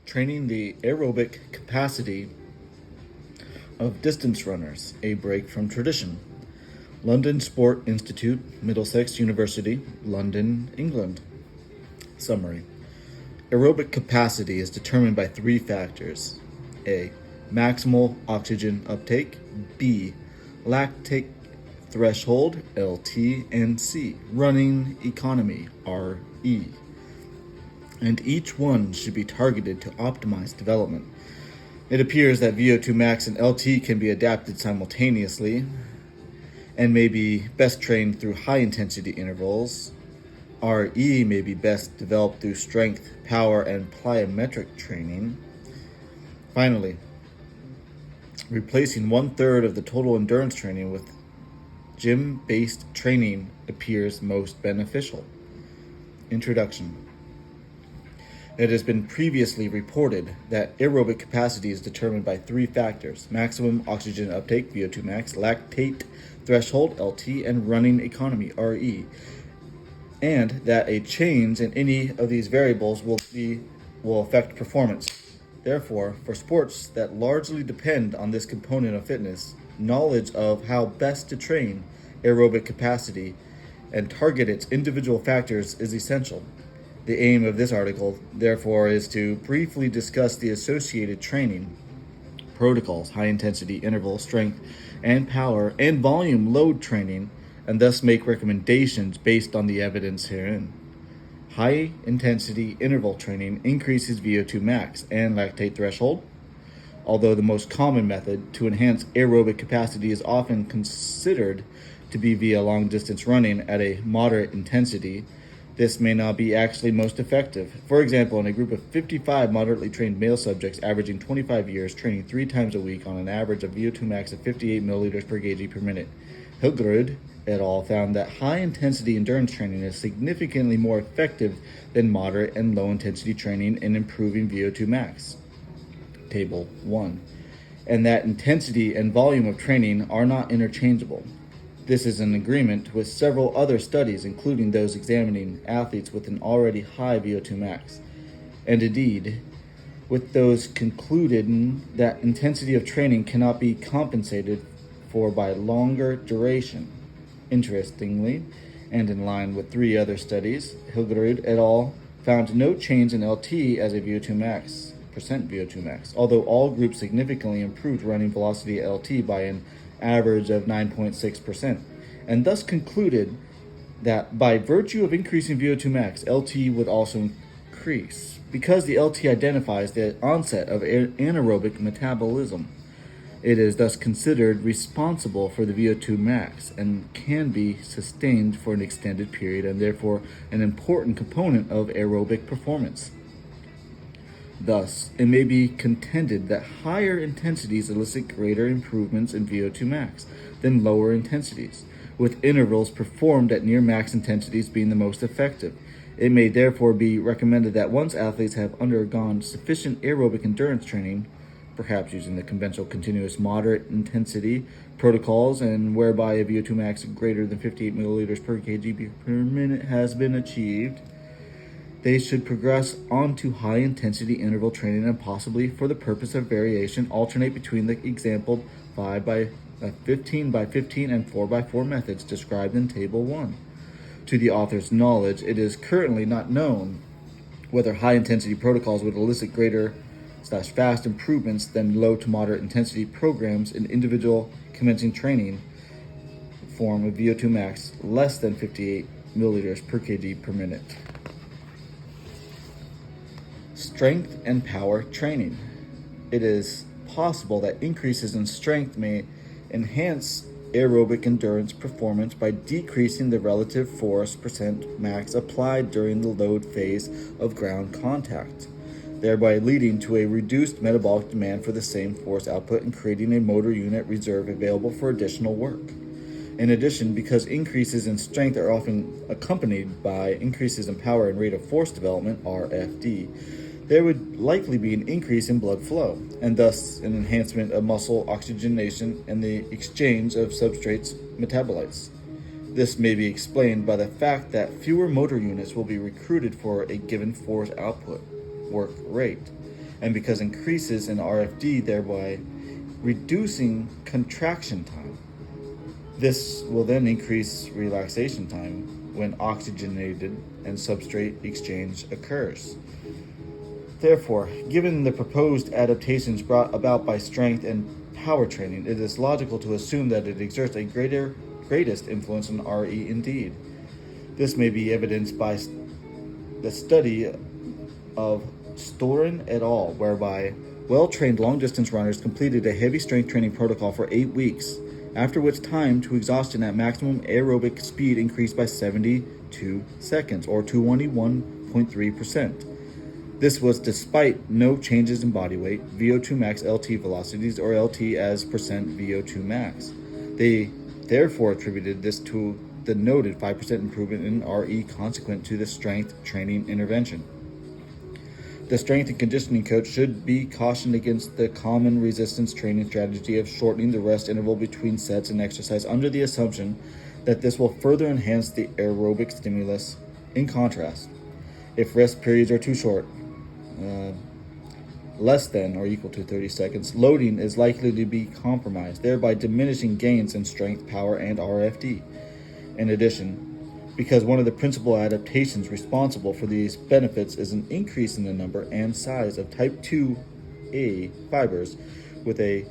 training the aerobic capacity of distance runners, a break from tradition. London Sport Institute, Middlesex University, London, England. Summary. Aerobic capacity is determined by three factors. A. Maximal oxygen uptake. B. Lactate threshold, LT, and C. Running economy, RE. And each one should be targeted to optimize development. It appears that VO2 max and LT can be adapted simultaneously and may be best trained through high-intensity intervals. RE may be best developed through strength, power, and plyometric training. Finally, replacing 1/3 of the total endurance training with gym-based training appears most beneficial. Introduction. It has been previously reported that aerobic capacity is determined by three factors: maximum oxygen uptake, VO2 max, lactate threshold, LT, and running economy, RE, and that a change in any of these variables will affect performance. Therefore, for sports that largely depend on this component of fitness, knowledge of how best to train aerobic capacity and target its individual factors is essential. The aim of this article, therefore, is to briefly discuss the associated training protocols, high-intensity interval, strength, and power, and volume load training, and thus make recommendations based on the evidence herein. High-intensity interval training increases VO2 max and lactate threshold. Although the most common method to enhance aerobic capacity is often considered to be via long-distance running at a moderate intensity, this may not be actually most effective. For example, in a group of 55 moderately trained male subjects averaging 25 years, training 3 times a week on an average of VO2 max of 58 milliliters per kg per minute, Hilgerud et al. Found that high-intensity endurance training is significantly more effective than moderate and low-intensity training in improving VO2 max. Table 1. And that intensity and volume of training are not interchangeable. This is in agreement with several other studies, including those examining athletes with an already high VO2 max, and indeed with those concluding that intensity of training cannot be compensated for by longer duration. Interestingly, and in line with 3 other studies, Hilgerud et al. Found no change in LT as a VO2 max, percent VO2 max, although all groups significantly improved running velocity at LT by an average of 9.6%, and thus concluded that by virtue of increasing VO2 max, LT would also increase. Because the LT identifies the onset of anaerobic metabolism, it is thus considered responsible for the VO2 max and can be sustained for an extended period, and therefore an important component of aerobic performance. Thus, it may be contended that higher intensities elicit greater improvements in VO2 max than lower intensities, with intervals performed at near max intensities being the most effective. It may therefore be recommended that once athletes have undergone sufficient aerobic endurance training, perhaps using the conventional continuous moderate intensity protocols, and whereby a VO2 max greater than 58 milliliters per kg per minute has been achieved, they should progress onto high-intensity interval training and possibly, for the purpose of variation, alternate between the exampled 15x15 and 4x4 methods described in Table 1. To the author's knowledge, it is currently not known whether high-intensity protocols would elicit greater/fast improvements than low to moderate intensity programs in individual commencing training form of VO2 max less than 58 milliliters per kg per minute. Strength and power training. It is possible that increases in strength may enhance aerobic endurance performance by decreasing the relative force % max applied during the load phase of ground contact, thereby leading to a reduced metabolic demand for the same force output and creating a motor unit reserve available for additional work. In addition, because increases in strength are often accompanied by increases in power and rate of force development, RFD, there would likely be an increase in blood flow, and thus an enhancement of muscle oxygenation and the exchange of substrates metabolites. This may be explained by the fact that fewer motor units will be recruited for a given force output, work rate, and because increases in RFD, thereby reducing contraction time. This will then increase relaxation time when oxygenated and substrate exchange occurs. Therefore, given the proposed adaptations brought about by strength and power training, it is logical to assume that it exerts a greatest influence on RE indeed. This may be evidenced by the study of Storin et al., whereby well-trained long-distance runners completed a heavy strength training protocol for 8 weeks, after which time to exhaustion at maximum aerobic speed increased by 72 seconds, or 221.3%. This was despite no changes in body weight, VO2 max LT velocities, or LT as percent VO2 max. They therefore attributed this to the noted 5% improvement in RE consequent to the strength training intervention. The strength and conditioning coach should be cautioned against the common resistance training strategy of shortening the rest interval between sets and exercise under the assumption that this will further enhance the aerobic stimulus. In contrast, if rest periods are too short, less than or equal to 30 seconds, loading is likely to be compromised, thereby diminishing gains in strength, power, and RFD. In addition, because one of the principal adaptations responsible for these benefits is an increase in the number and size of type 2A fibers with a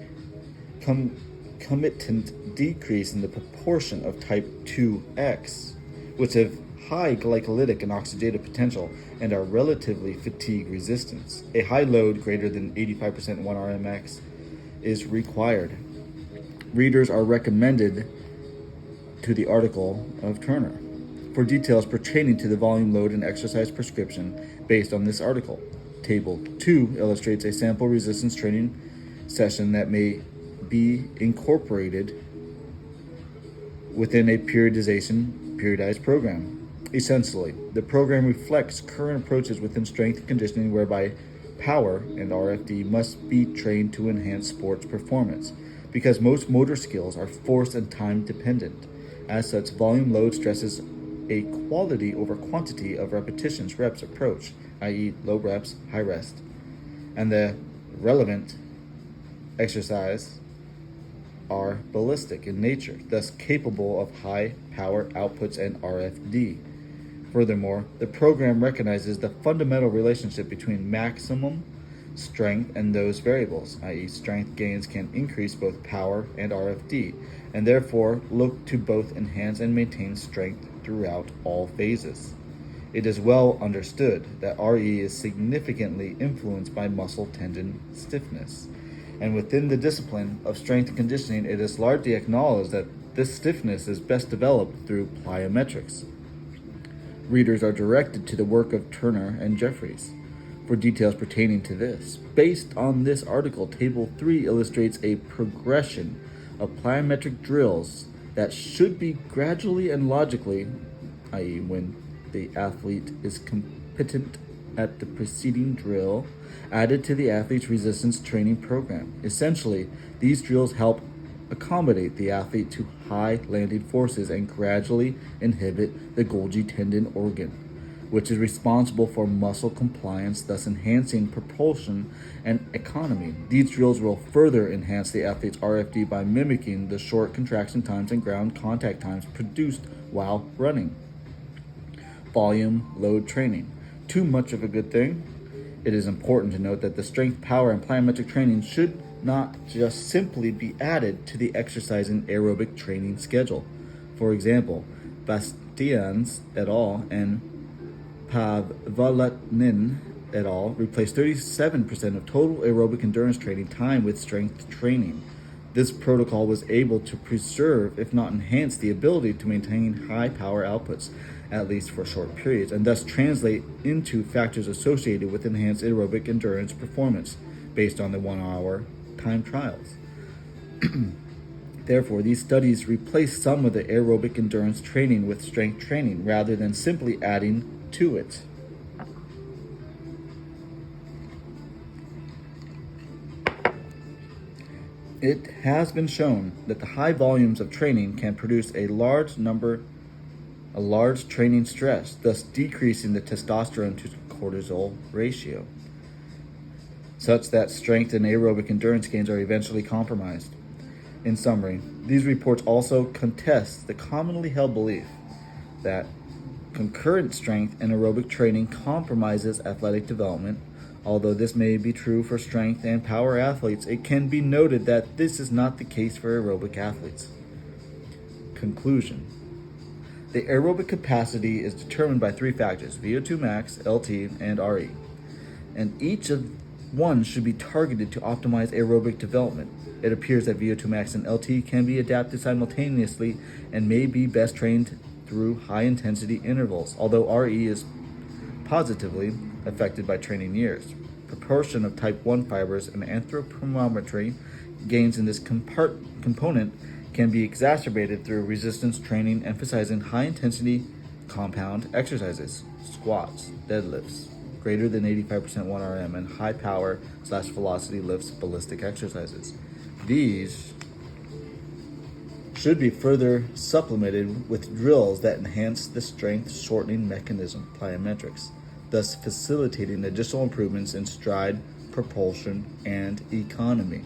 concomitant decrease in the proportion of type 2X, which have high glycolytic and oxidative potential and are relatively fatigue resistant. A high load greater than 85% 1RMX is required. Readers are recommended to the article of Turner for details pertaining to the volume, load, and exercise prescription based on this article. Table 2 illustrates a sample resistance training session that may be incorporated within a periodized program. Essentially, the program reflects current approaches within strength and conditioning whereby power and RFD must be trained to enhance sports performance, because most motor skills are force and time dependent. As such, volume load stresses a quality over quantity of repetitions reps approach, i.e. low reps, high rest, and the relevant exercise are ballistic in nature, thus capable of high power outputs and RFD. Furthermore, the program recognizes the fundamental relationship between maximum strength and those variables, i.e. strength gains can increase both power and RFD, and therefore look to both enhance and maintain strength throughout all phases. It is well understood that RE is significantly influenced by muscle tendon stiffness, and within the discipline of strength and conditioning, it is largely acknowledged that this stiffness is best developed through plyometrics. Readers are directed to the work of Turner and Jeffries for details pertaining to this. Based on this article, Table 3 illustrates a progression of plyometric drills that should be gradually and logically, i.e. when the athlete is competent at the preceding drill, added to the athlete's resistance training program. Essentially, these drills help accommodate the athlete to high landing forces and gradually inhibit the Golgi tendon organ, which is responsible for muscle compliance, thus enhancing propulsion and economy. These drills will further enhance the athlete's RFD by mimicking the short contraction times and ground contact times produced while running. Volume load training. Too much of a good thing? It is important to note that the strength, power, and plyometric training should not just simply be added to the exercise and aerobic training schedule. For example, Bastians et al. And Pavlatnin et al. Replaced 37% of total aerobic endurance training time with strength training. This protocol was able to preserve, if not enhance, the ability to maintain high power outputs, at least for short periods, and thus translate into factors associated with enhanced aerobic endurance performance based on the 1 hour time trials. Therefore, these studies replace some of the aerobic endurance training with strength training rather than simply adding to it. It has been shown that the high volumes of training can produce a large training stress, thus decreasing the testosterone to cortisol ratio. such that strength and aerobic endurance gains are eventually compromised. In summary, these reports also contest the commonly held belief that concurrent strength and aerobic training compromises athletic development. Although this may be true for strength and power athletes, it can be noted that this is not the case for aerobic athletes. Conclusion. The aerobic capacity is determined by three factors: VO2 max, LT, and RE. And each of one should be targeted to optimize aerobic development. It appears that VO2 max and LT can be adapted simultaneously and may be best trained through high-intensity intervals, although RE is positively affected by training years. Proportion of type 1 fibers and anthropometry gains in this component can be exacerbated through resistance training emphasizing high-intensity compound exercises, squats, deadlifts, greater than 85% 1RM, and high-power/velocity lifts, ballistic exercises. These should be further supplemented with drills that enhance the strength shortening mechanism, plyometrics, thus facilitating additional improvements in stride, propulsion, and economy.